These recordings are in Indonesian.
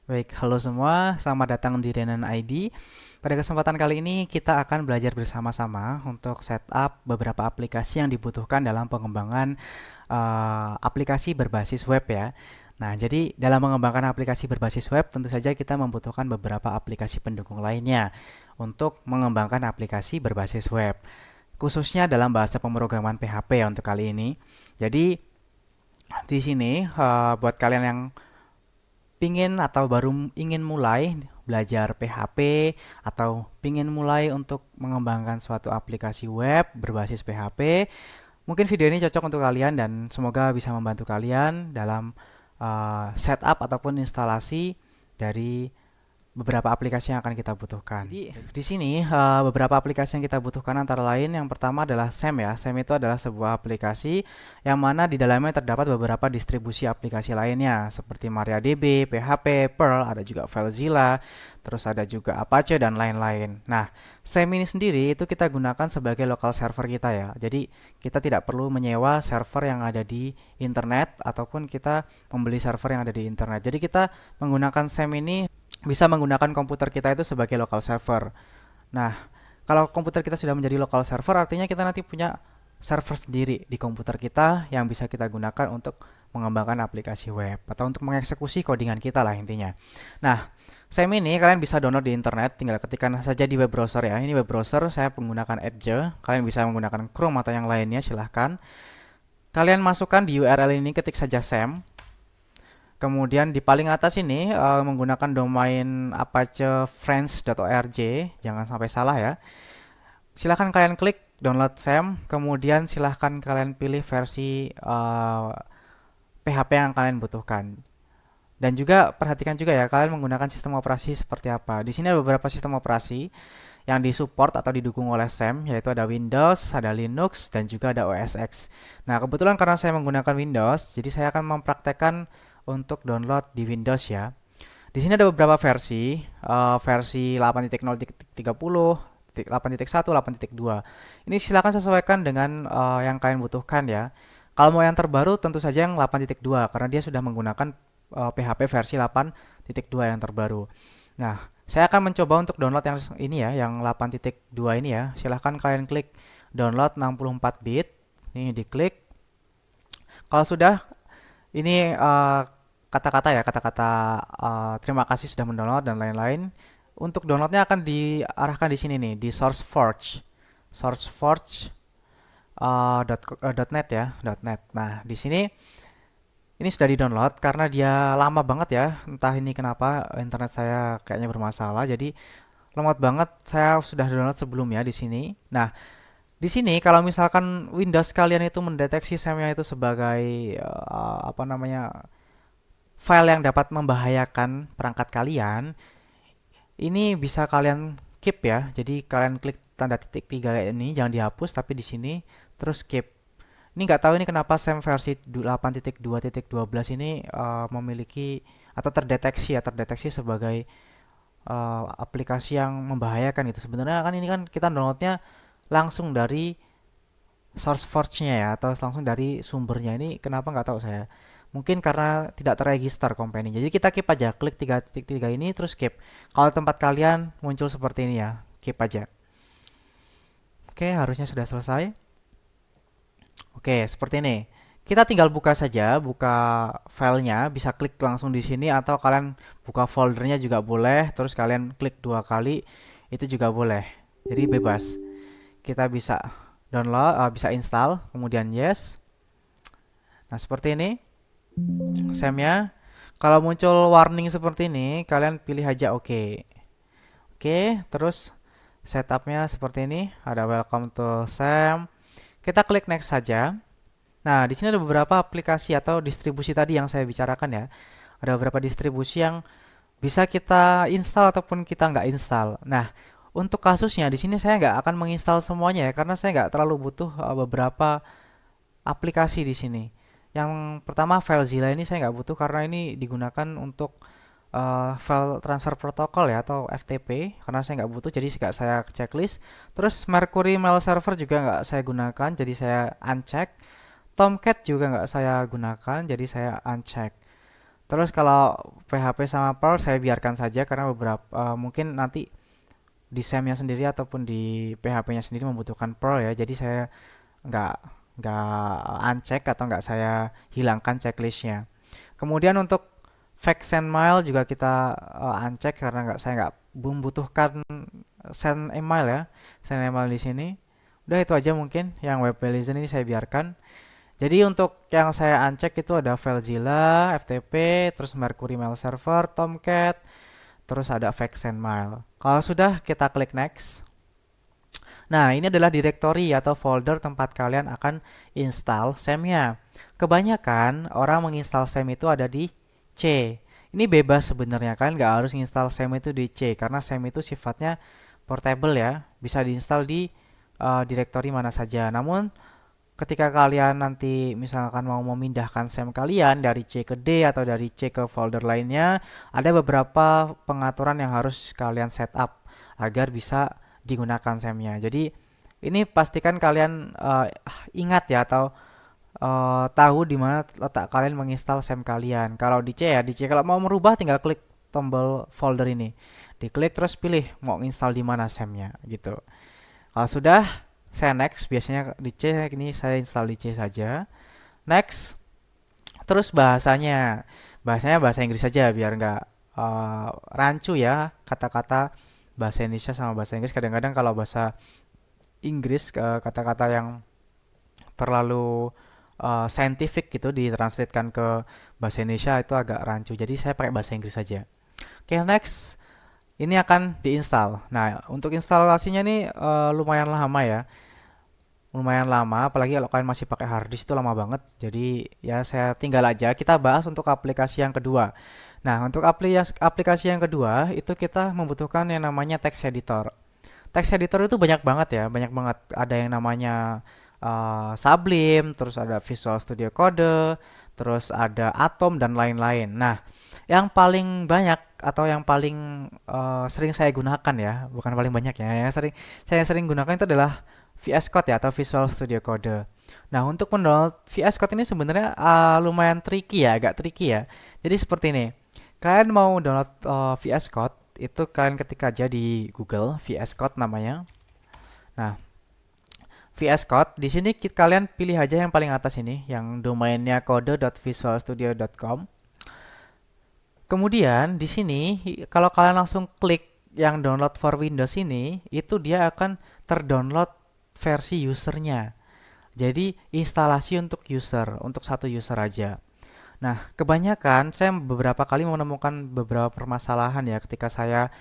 Baik, halo semua, selamat datang di Renan ID. Pada kesempatan kali ini kita akan belajar bersama-sama untuk setup beberapa aplikasi yang dibutuhkan dalam pengembangan aplikasi berbasis web ya. Nah, jadi dalam mengembangkan aplikasi berbasis web tentu saja kita membutuhkan beberapa aplikasi pendukung lainnya untuk mengembangkan aplikasi berbasis web. Khususnya dalam bahasa pemrograman PHP ya untuk kali ini. Jadi di sini buat kalian yang pingin atau baru ingin mulai belajar PHP atau pingin mulai untuk mengembangkan suatu aplikasi web berbasis PHP, mungkin video ini cocok untuk kalian dan semoga bisa membantu kalian dalam setup ataupun instalasi dari beberapa aplikasi yang akan kita butuhkan. Jadi di sini beberapa aplikasi yang kita butuhkan antara lain yang pertama adalah SAM ya. SAM itu adalah sebuah aplikasi yang mana di dalamnya terdapat beberapa distribusi aplikasi lainnya seperti MariaDB, PHP, Perl, ada juga FileZilla, terus ada juga Apache dan lain-lain. Nah, SAM ini sendiri itu kita gunakan sebagai local server kita ya. Jadi kita tidak perlu menyewa server yang ada di internet ataupun kita membeli server yang ada di internet. Jadi kita menggunakan SAM ini bisa menggunakan komputer kita itu sebagai local server. Nah, kalau komputer kita sudah menjadi local server, artinya kita nanti punya server sendiri di komputer kita yang bisa kita gunakan untuk mengembangkan aplikasi web atau untuk mengeksekusi codingan kita lah intinya. Nah, SAM ini kalian bisa download di internet, tinggal ketikkan saja di web browser ya. Ini web browser, saya menggunakan Edge. Kalian bisa menggunakan Chrome atau yang lainnya, silahkan. Kalian masukkan di URL ini, ketik saja SAM. Kemudian di paling atas ini menggunakan domain apachefriends.org, jangan sampai salah ya. Silahkan kalian klik download SAM, kemudian silahkan kalian pilih versi PHP yang kalian butuhkan. Dan juga perhatikan juga ya, kalian menggunakan sistem operasi seperti apa. Di sini ada beberapa sistem operasi yang disupport atau didukung oleh SAM, yaitu ada Windows, ada Linux, dan juga ada OS X. Nah, kebetulan karena saya menggunakan Windows, jadi saya akan mempraktekkan untuk download di Windows ya. Di sini ada beberapa versi, versi 8.0.30, 8.1, 8.2. Ini silakan sesuaikan dengan yang kalian butuhkan ya. Kalau mau yang terbaru tentu saja yang 8.2 karena dia sudah menggunakan PHP versi 8.2 yang terbaru. Nah, saya akan mencoba untuk download yang ini ya, yang 8.2 ini ya. Silahkan kalian klik download 64 bit. Ini diklik. Kalau sudah, ini kata-kata ya, kata-kata terima kasih sudah mendownload dan lain-lain. Untuk downloadnya akan diarahkan di sini nih, di SourceForge, sourceforge.net ya, .net. Nah, di sini ini sudah di-download karena dia lama banget ya. Entah ini kenapa internet saya kayaknya bermasalah. Jadi lemot banget. Saya sudah download sebelumnya di sini. Nah, di sini kalau misalkan Windows kalian itu mendeteksi SAM-nya itu sebagai apa namanya file yang dapat membahayakan perangkat kalian, ini bisa kalian keep ya. Jadi kalian klik tanda titik 3 ini, jangan dihapus tapi di sini terus keep. Ini nggak tahu ini kenapa SAM versi 8.2.12 ini memiliki atau terdeteksi sebagai aplikasi yang membahayakan gitu. Sebenarnya kan ini kan kita downloadnya langsung dari SourceForge-nya ya atau langsung dari sumbernya. Ini kenapa nggak tahu saya. Mungkin karena tidak terregister company. Jadi kita keep aja, klik 3.3 ini terus keep. Kalau tempat kalian muncul seperti ini ya, keep aja. Oke, harusnya sudah selesai. Oke, seperti ini. Kita tinggal buka saja, buka filenya, bisa klik langsung di sini atau kalian buka foldernya juga boleh, terus kalian klik 2 kali, itu juga boleh. Jadi bebas. Kita bisa download, bisa install, kemudian yes. Nah, seperti ini. SAM-nya. Kalau muncul warning seperti ini, kalian pilih aja oke. Oke, terus setupnya seperti ini. Ada welcome to SAM. Kita klik next saja. Nah, di sini ada beberapa aplikasi atau distribusi tadi yang saya bicarakan ya. Ada beberapa distribusi yang bisa kita install ataupun kita nggak install. Nah, untuk kasusnya di sini saya nggak akan menginstal semuanya ya, karena saya nggak terlalu butuh beberapa aplikasi di sini. Yang pertama FileZilla ini saya nggak butuh karena ini digunakan untuk file transfer protocol ya atau FTP, karena saya nggak butuh jadi nggak saya checklist. Terus Mercury Mail Server juga nggak saya gunakan jadi saya uncheck. Tomcat juga nggak saya gunakan jadi saya uncheck. Terus kalau PHP sama Perl saya biarkan saja karena beberapa mungkin nanti di SAM-nya sendiri ataupun di PHP-nya sendiri membutuhkan Perl ya. Jadi saya nggak nggak uncheck atau nggak saya hilangkan checklistnya. Kemudian untuk fetch send mail juga kita uncheck karena saya nggak membutuhkan send email ya, send email di sini. Udah itu aja mungkin yang web listen ini saya biarkan. Jadi untuk yang saya uncheck itu ada FileZilla, FTP, terus Mercury Mail Server, Tomcat, terus ada fetch send mail. Kalau sudah kita klik next. Nah, ini adalah directory atau folder tempat kalian akan install SAM-nya. Kebanyakan orang menginstal SAM itu ada di C. Ini bebas sebenarnya, kalian nggak harus install SAM itu di C karena SAM itu sifatnya portable ya, bisa diinstal di directory mana saja. Namun ketika kalian nanti misalkan mau memindahkan SAM kalian dari C ke D atau dari C ke folder lainnya, ada beberapa pengaturan yang harus kalian setup agar bisa digunakan SAM-nya. Jadi ini pastikan kalian ingat ya atau tahu di mana letak kalian menginstal SAM kalian. Kalau di C ya, di C kalau mau merubah tinggal klik tombol folder ini. Diklik terus pilih mau install di mana SAM-nya gitu. Kalau sudah saya next, biasanya di C ini saya install di C saja. Next. Terus bahasanya bahasa Inggris saja biar nggak rancu ya kata-kata bahasa Indonesia sama bahasa Inggris. Kadang-kadang kalau bahasa Inggris kata-kata yang terlalu scientific gitu ditranslatekan ke bahasa Indonesia itu agak rancu. Jadi saya pakai bahasa Inggris saja. Oke, next. Ini akan diinstal. Nah, untuk instalasinya ini lumayan lama ya. Lumayan lama, apalagi kalau kalian masih pakai hard disk itu lama banget. Jadi ya saya tinggal aja. Kita bahas untuk aplikasi yang kedua. Nah, untuk aplikasi yang kedua itu kita membutuhkan yang namanya text editor. Text editor itu banyak banget ya, banyak banget. Ada yang namanya Sublime, terus ada Visual Studio Code, terus ada Atom dan lain-lain. Nah, yang paling banyak atau yang paling sering saya gunakan ya, bukan paling banyak ya, yang saya sering gunakan itu adalah VS Code ya atau Visual Studio Code. Nah, untuk mendownload VS Code ini sebenarnya lumayan tricky ya, agak tricky ya. Jadi seperti ini. Kalian mau download VS Code, itu kalian ketik aja di Google VS Code namanya. Nah, VS Code di sini kalian pilih aja yang paling atas ini, yang domainnya kode.visualstudio.com. Kemudian di sini kalau kalian langsung klik yang download for Windows ini, itu dia akan terdownload versi usernya. Jadi instalasi untuk user, untuk satu user aja. Nah, kebanyakan saya beberapa kali menemukan beberapa permasalahan ya ketika saya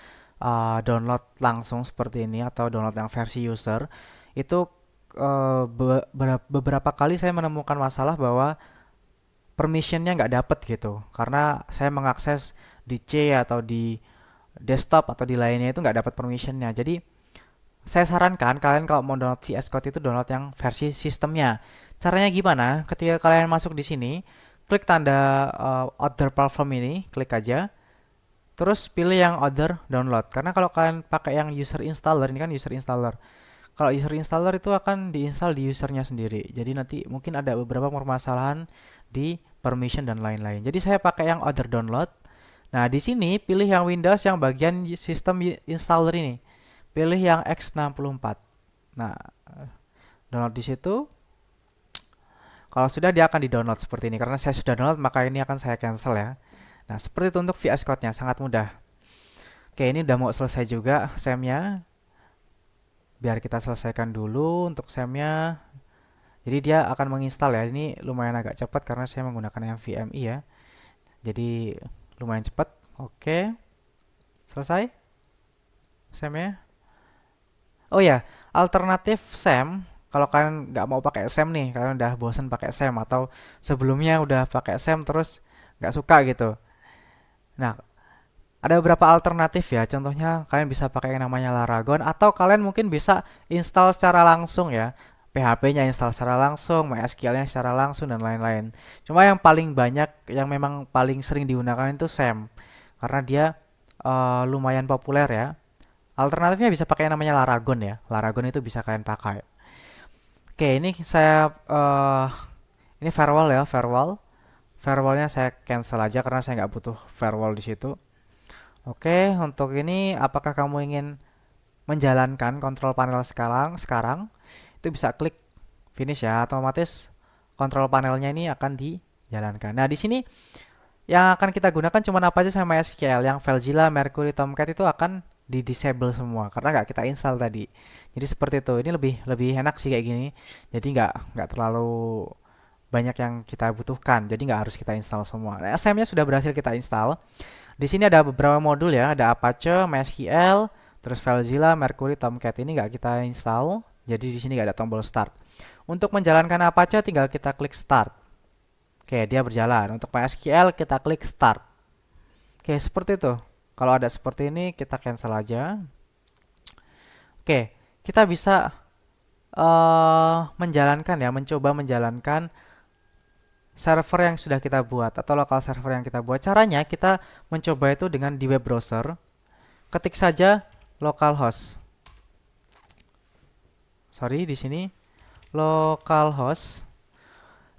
download langsung seperti ini atau download yang versi user. Itu beberapa kali saya menemukan masalah bahwa permissionnya nggak dapet gitu. Karena saya mengakses di C atau di desktop atau di lainnya itu nggak dapat permissionnya. Jadi saya sarankan kalian kalau mau download VS Code itu download yang versi sistemnya. Caranya gimana? Ketika kalian masuk di sini, klik tanda other platform ini, klik aja. Terus pilih yang other download. Karena kalau kalian pakai yang user installer, ini kan user installer. Kalau user installer itu akan diinstal di usernya sendiri. Jadi nanti mungkin ada beberapa permasalahan di permission dan lain-lain. Jadi saya pakai yang other download. Nah, di sini pilih yang Windows yang bagian sistem installer ini. Pilih yang X64. Nah, download di situ. Kalau sudah dia akan di-download seperti ini. Karena saya sudah download maka ini akan saya cancel ya. Nah, seperti itu untuk VS Code-nya, sangat mudah. Oke, ini udah mau selesai juga SAM-nya. Biar kita selesaikan dulu untuk SAM-nya. Jadi dia akan menginstal ya. Ini lumayan agak cepat karena saya menggunakan yang VMI ya. Jadi lumayan cepat. Oke. Selesai SAM-nya. Oh ya, alternatif SAM, kalau kalian nggak mau pakai SAM nih, kalian udah bosan pakai SAM atau sebelumnya udah pakai SAM terus nggak suka gitu. Nah, ada beberapa alternatif ya. Contohnya kalian bisa pakai yang namanya Laragon atau kalian mungkin bisa install secara langsung ya. PHP-nya install secara langsung, MySQL-nya secara langsung dan lain-lain. Cuma yang paling banyak yang memang paling sering digunakan itu SAM karena dia lumayan populer ya. Alternatifnya bisa pakai yang namanya Laragon ya. Laragon itu bisa kalian pakai. Oke, ini saya ini firewall ya, firewall. Firewallnya saya cancel aja karena saya nggak butuh firewall di situ. Oke, untuk ini apakah kamu ingin menjalankan kontrol panel sekarang itu bisa klik finish ya, otomatis kontrol panelnya ini akan dijalankan. Nah, di sini yang akan kita gunakan cuma apa aja sama MySQL, yang FileZilla, Mercury, Tomcat itu akan di disable semua karena nggak kita install tadi. Jadi seperti itu. Ini lebih lebih enak sih kayak gini. Jadi nggak terlalu banyak yang kita butuhkan. Jadi nggak harus kita install semua. Nah, SM-nya sudah berhasil kita install. Di sini ada beberapa modul ya, ada Apache, MySQL, terus FileZilla, Mercury, Tomcat ini nggak kita install. Jadi di sini nggak ada tombol start. Untuk menjalankan Apache tinggal kita klik start. Oke, dia berjalan. Untuk MySQL kita klik start. Oke, seperti itu. Kalau ada seperti ini kita cancel aja. Oke, kita bisa menjalankan ya, mencoba menjalankan server yang sudah kita buat atau lokal server yang kita buat. Caranya kita mencoba itu dengan di web browser. Ketik saja localhost. Sorry, di sini localhost.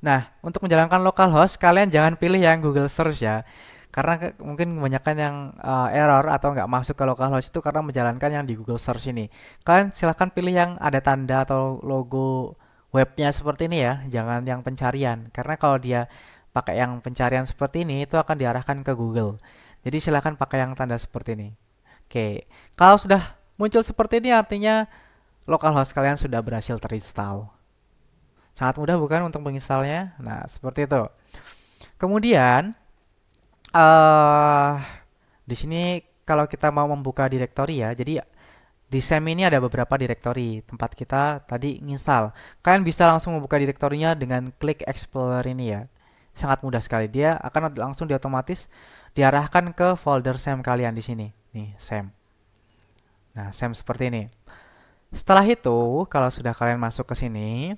Nah, untuk menjalankan localhost, kalian jangan pilih yang Google Search ya. Karena mungkin kebanyakan yang error atau nggak masuk ke localhost itu karena menjalankan yang di Google Search ini. Kalian silahkan pilih yang ada tanda atau logo webnya seperti ini ya, jangan yang pencarian. Karena kalau dia pakai yang pencarian seperti ini, itu akan diarahkan ke Google. Jadi silahkan pakai yang tanda seperti ini. Oke, kalau sudah muncul seperti ini artinya localhost kalian sudah berhasil terinstall. Sangat mudah bukan untuk menginstalnya? Nah, seperti itu. Kemudian, di sini kalau kita mau membuka direktori ya, jadi di SEM ini ada beberapa direktori tempat kita tadi nginstal. Kalian bisa langsung membuka direktorinya dengan klik Explorer ini ya. Sangat mudah sekali. Dia akan langsung otomatis diarahkan ke folder SEM kalian di sini. Nih, SEM. Nah, SEM seperti ini. Setelah itu, kalau sudah kalian masuk ke sini,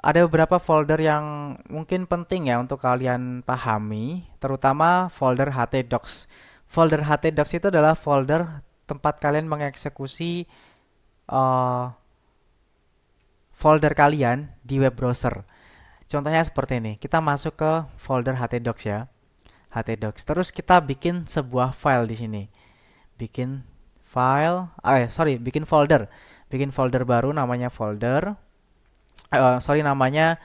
ada beberapa folder yang mungkin penting ya untuk kalian pahami, terutama folder htdocs. Folder htdocs itu adalah folder tempat kalian mengeksekusi folder kalian di web browser. Contohnya seperti ini. Kita masuk ke folder htdocs ya. Htdocs. Terus kita bikin sebuah file di sini. Bikin file, bikin folder. Bikin folder baru namanya folder. Namanya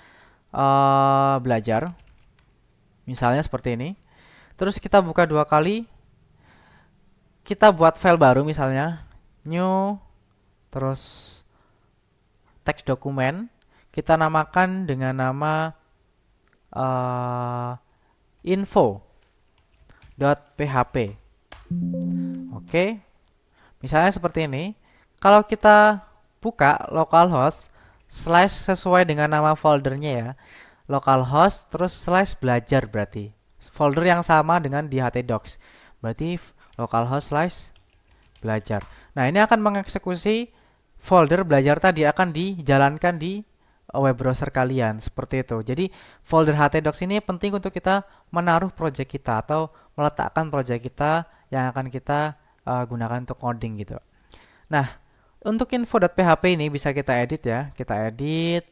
belajar. Misalnya seperti ini. Terus kita buka dua kali. Kita buat file baru misalnya new, terus teks dokumen. Kita namakan dengan nama info.php. Oke. Misalnya seperti ini. Kalau kita buka localhost /sesuai dengan nama foldernya ya, localhost terus /belajar berarti folder yang sama dengan di htdocs, berarti localhost /belajar. Nah, ini akan mengeksekusi folder belajar tadi, akan dijalankan di web browser kalian seperti itu. Jadi folder htdocs ini penting untuk kita menaruh project kita atau meletakkan project kita yang akan kita gunakan untuk coding gitu. Nah, untuk info.php ini bisa kita edit ya. Kita edit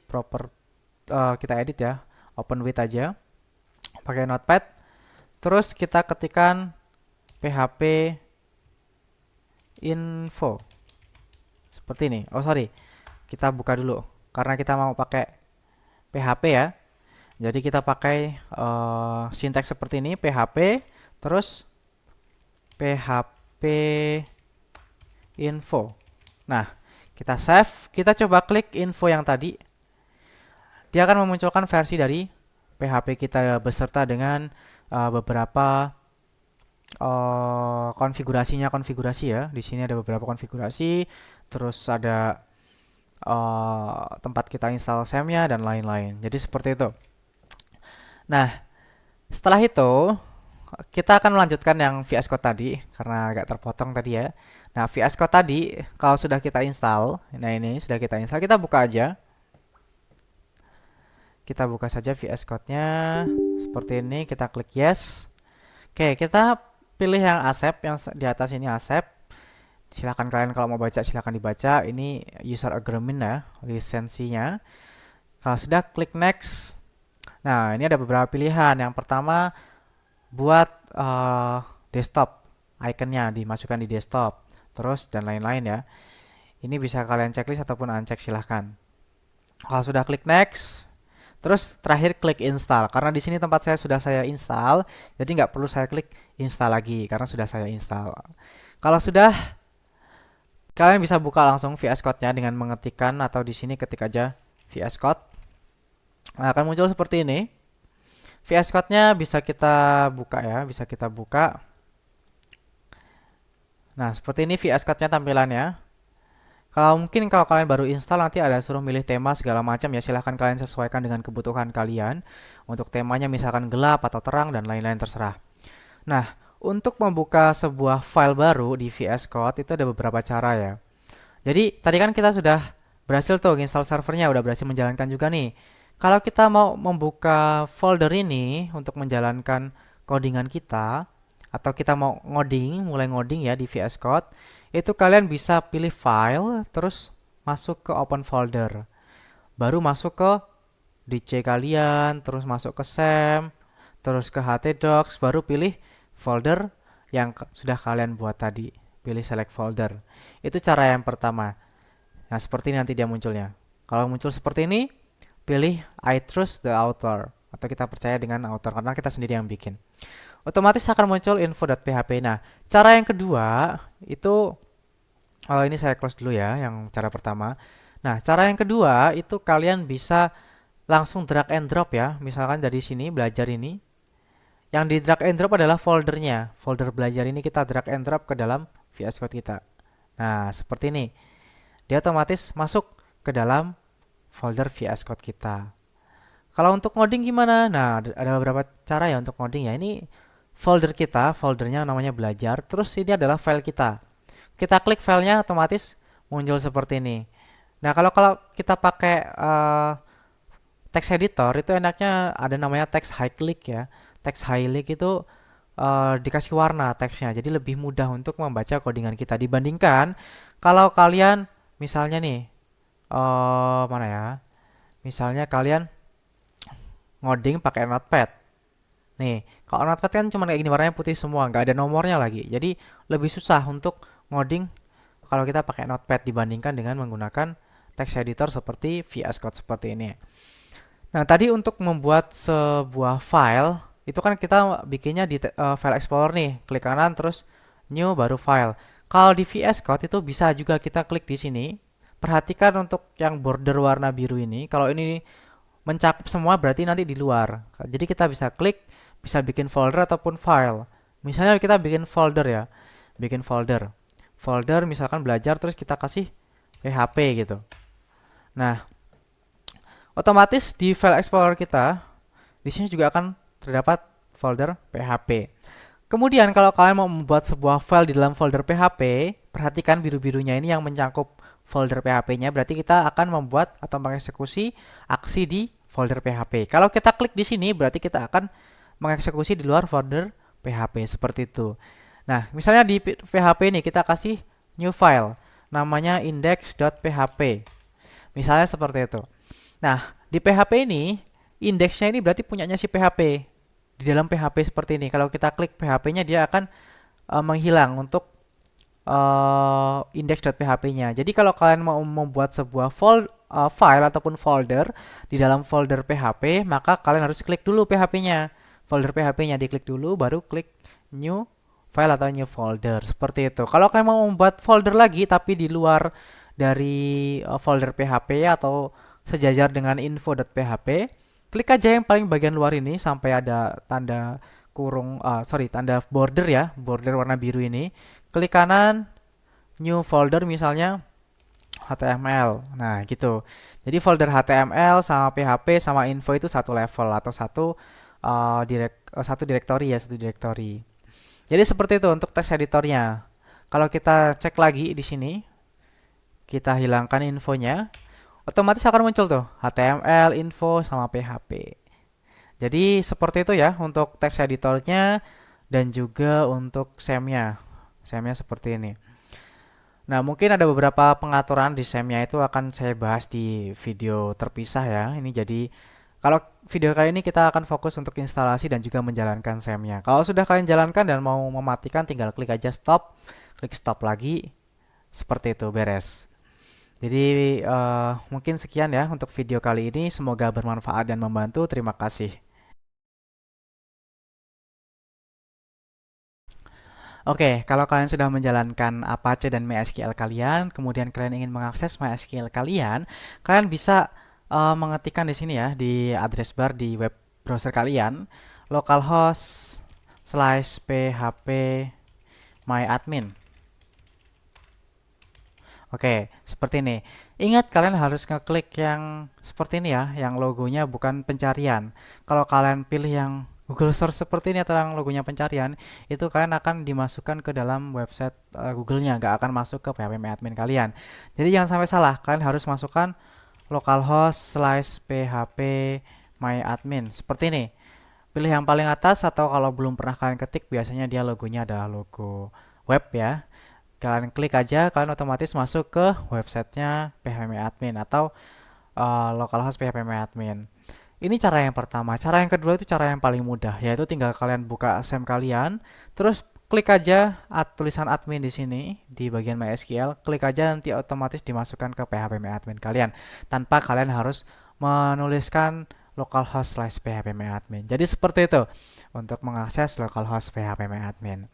ya. Open with aja. Pakai notepad. Terus kita ketikkan php info. Seperti ini. Kita buka dulu karena kita mau pakai PHP ya. Jadi kita pakai sinteks seperti ini, PHP terus php info. Nah, kita save, kita coba klik info yang tadi. Dia akan memunculkan versi dari PHP kita beserta dengan beberapa konfigurasi ya. Di sini ada beberapa konfigurasi, terus ada tempat kita install SEM-nya dan lain-lain. Jadi seperti itu. Nah, setelah itu kita akan melanjutkan yang VS Code tadi karena agak terpotong tadi ya. Nah, VS Code tadi kalau sudah kita install, nah ini sudah kita install, kita buka aja. Kita buka saja VS Code-nya seperti ini, kita klik yes. Oke, kita pilih yang accept, yang di atas ini accept. Silakan kalian kalau mau baca silakan dibaca. Ini user agreement ya, lisensinya. Kalau sudah klik next. Nah, ini ada beberapa pilihan. Yang pertama, buat desktop, ikonnya dimasukkan di desktop, terus dan lain-lain ya. Ini bisa kalian checklist ataupun uncheck silahkan. Kalau sudah klik next, terus terakhir klik install. Karena di sini tempat saya sudah saya install, jadi nggak perlu saya klik install lagi karena sudah saya install. Kalau sudah, kalian bisa buka langsung VS Code-nya dengan mengetikkan atau di sini ketik aja VS Code. Nah, akan muncul seperti ini. VS Code-nya bisa kita buka ya, bisa kita buka. Nah, seperti ini VS Code-nya tampilannya. Kalau kalian baru install nanti ada suruh milih tema segala macam ya, silahkan kalian sesuaikan dengan kebutuhan kalian. Untuk temanya misalkan gelap atau terang dan lain-lain terserah. Nah, untuk membuka sebuah file baru di VS Code itu ada beberapa cara ya. Jadi tadi kan kita sudah berhasil tuh install servernya, udah berhasil menjalankan juga nih. Kalau kita mau membuka folder ini untuk menjalankan codingan kita, atau kita mau ngoding, mulai ngoding ya di VS Code, itu kalian bisa pilih file, terus masuk ke open folder. Baru masuk ke DC kalian, terus masuk ke SAM, terus ke htdocs, baru pilih folder yang sudah kalian buat tadi. Pilih select folder. Itu cara yang pertama. Nah, seperti ini nanti dia munculnya. Kalau muncul seperti ini, pilih I trust the author. Atau kita percaya dengan author, karena kita sendiri yang bikin. Otomatis akan muncul info.php. Nah, cara yang kedua, itu, ini saya close dulu ya, yang cara pertama. Nah, cara yang kedua, itu kalian bisa langsung drag and drop ya. Misalkan dari sini, belajar ini. Yang di drag and drop adalah foldernya. Folder belajar ini kita drag and drop ke dalam VS Code kita. Nah, seperti ini. Dia otomatis masuk ke dalam folder VS Code kita. Kalau untuk ngoding gimana? Nah, ada beberapa cara ya untuk ngoding ya. Ini folder kita, foldernya namanya belajar. Terus ini adalah file kita. Kita klik filenya otomatis muncul seperti ini. Nah, kalau kita pakai text editor itu enaknya ada namanya text highlight ya. Text highlight itu dikasih warna teksnya, jadi lebih mudah untuk membaca codingan kita dibandingkan kalau kalian misalnya nih, mana ya? Misalnya kalian ngoding pakai notepad. Nih, kalau notepad kan cuma kayak gini warnanya putih semua, nggak ada nomornya lagi. Jadi lebih susah untuk ngoding kalau kita pakai notepad dibandingkan dengan menggunakan text editor seperti VS Code seperti ini. Nah, tadi untuk membuat sebuah file itu kan kita bikinnya di file explorer nih, klik kanan terus new baru file. Kalau di VS Code itu bisa juga kita klik di sini. Perhatikan untuk yang border warna biru ini. Kalau ini mencakup semua berarti nanti di luar. Jadi kita bisa klik, bisa bikin folder ataupun file. Misalnya kita bikin folder ya. Bikin folder. Folder misalkan belajar terus kita kasih PHP gitu. Nah, otomatis di file explorer kita di sini juga akan terdapat folder PHP. Kemudian kalau kalian mau membuat sebuah file di dalam folder PHP, perhatikan biru-birunya ini yang mencakup folder PHP-nya, berarti kita akan membuat atau mengeksekusi aksi di folder PHP. Kalau kita klik di sini, berarti kita akan mengeksekusi di luar folder PHP, seperti itu. Nah, misalnya di PHP ini kita kasih new file, namanya index.php. Misalnya seperti itu. Nah, di PHP ini, indeksnya ini berarti punyanya si PHP. Di dalam PHP seperti ini, kalau kita klik PHP-nya, dia akan menghilang untuk index.php-nya. Jadi kalau kalian mau membuat sebuah file ataupun folder di dalam folder PHP, maka kalian harus klik dulu PHP-nya. Folder PHP-nya diklik dulu, baru klik new file atau new folder. Seperti itu. Kalau kalian mau membuat folder lagi, tapi di luar dari folder PHP atau sejajar dengan info.php, klik aja yang paling bagian luar ini sampai ada tanda tanda border ya, border warna biru ini. Klik kanan, new folder misalnya HTML. Nah, gitu. Jadi folder HTML sama PHP sama info itu satu level atau satu directory ya, satu directory. Jadi seperti itu untuk text editornya. Kalau kita cek lagi di sini, kita hilangkan infonya, otomatis akan muncul tuh HTML, info, sama PHP. Jadi seperti itu ya untuk text editornya dan juga untuk SAM-nya. SAM-nya seperti ini. Nah, mungkin ada beberapa pengaturan di SAM-nya itu akan saya bahas di video terpisah ya. Ini jadi Kalau video kali ini kita akan fokus untuk instalasi dan juga menjalankan SEM-nya. Kalau sudah kalian jalankan dan mau mematikan, tinggal klik aja stop, klik stop lagi, seperti itu, beres. Jadi mungkin sekian ya untuk video kali ini, semoga bermanfaat dan membantu. Terima kasih. Oke, kalau kalian sudah menjalankan Apache dan MySQL kalian, kemudian kalian ingin mengakses MySQL kalian, kalian bisa mengetikkan di sini ya, di address bar di web browser kalian, localhost slash php myadmin. Oke, seperti ini. Ingat kalian harus ngeklik yang seperti ini ya, yang logonya bukan pencarian. Kalau kalian pilih yang Google Search seperti ini atau yang logonya pencarian, itu kalian akan dimasukkan ke dalam website Google-nya, nggak akan masuk ke PHP admin kalian. Jadi jangan sampai salah, kalian harus masukkan localhost slash php myadmin seperti ini. Pilih yang paling atas atau kalau belum pernah kalian ketik, biasanya dia logonya adalah logo web ya. Kalian klik aja, kalian otomatis masuk ke websitenya PHP admin atau localhost PHP admin. Ini cara yang pertama. Cara yang kedua itu cara yang paling mudah, yaitu tinggal kalian buka SEM kalian, terus klik aja tulisan admin di sini di bagian MySQL, klik aja nanti otomatis dimasukkan ke PHP admin kalian tanpa kalian harus menuliskan localhost slash php admin. Jadi seperti itu untuk mengakses localhost php admin.